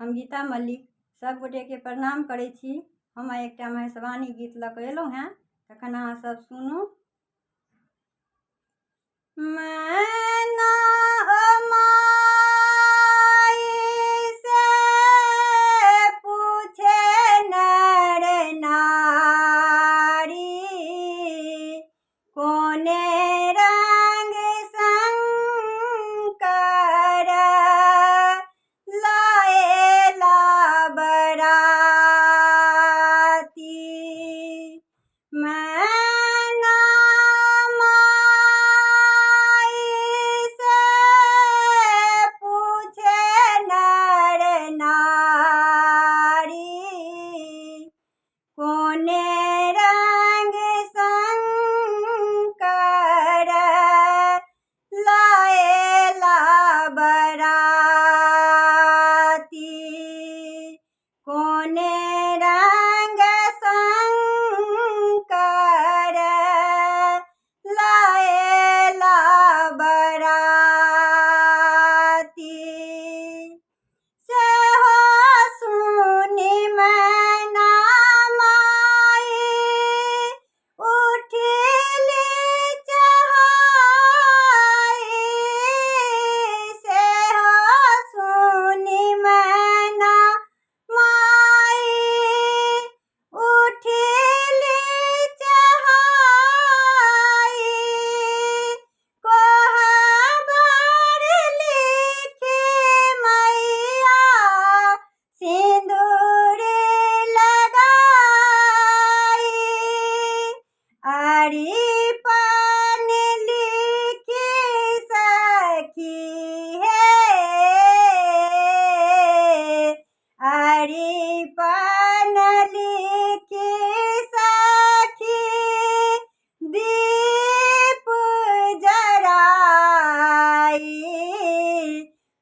हम गीता मल्लिक सब गोटे के प्रणाम करै छी। हम एकटा महेशवाणी गीत लऽ कऽ एलहुँ हेँ, तखन अहाँ सब सुनू। मैना ओ माई से पूछे नर नारी, कोने रंग शंकर लाएला बराती। मैना माई से पूछे नर नारी, कोने रंग शंकर लाएला बराती। कोने रंग शंकर लाएला बराती। से हो सुनी मैना माई उठिली चहाई। से हो सुनी मैना माई उठिली चहाई। कोहबर लिखी मैया सिंदूर लगाई। आरी पान लिखी सखी हे, आरी पान लिखी सखी दीप जराई।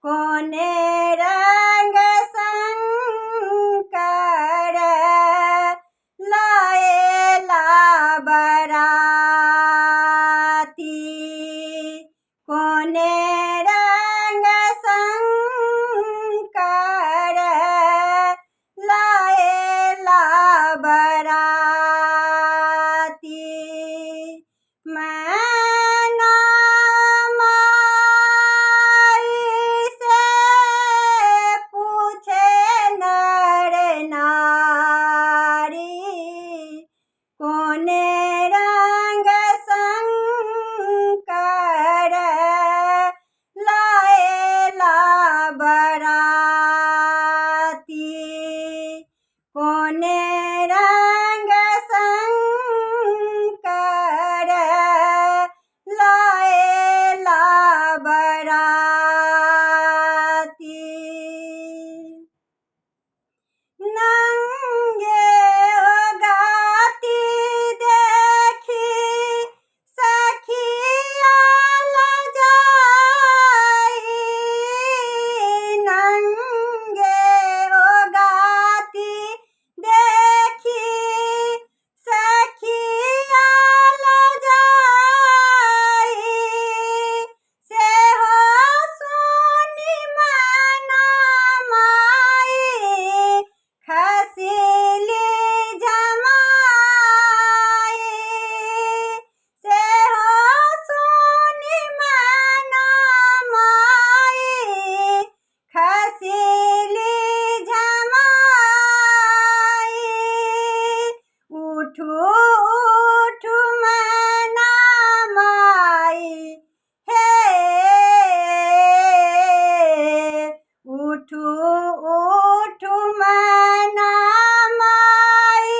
कोने रंग शंकर लाएला बराती। कोने रंग शंकर लाएला बराती। मैना माई से पूछे नर नारी, कोने रंग शंकर लाएला बराती। कोने रंग शंकर लाएला बराती। नंगे ओ गाती देखी सखिया लजाई। नंगे ओ गाती देखी सखिया लजाई। से हो सुनी मैना माई खसिली जमाई। से हो सुनी मैना माई खसिली जमाई। उठू उठू मैना माई हे, उठू उठू मैना माई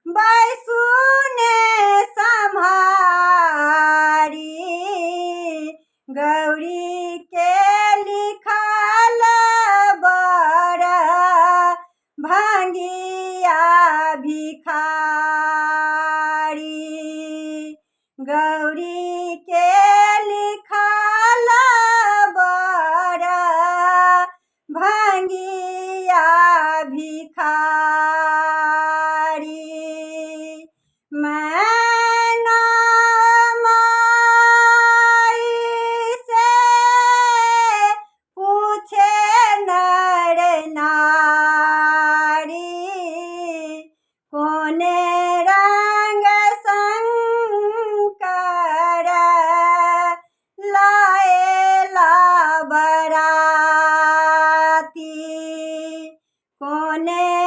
बैसुने सम्हारी। गौरी के लिखल बर भंगिया भिखारी। गौरी के लिखल बर भंगिया भिखारी। मैना माई से पूछे नर कोने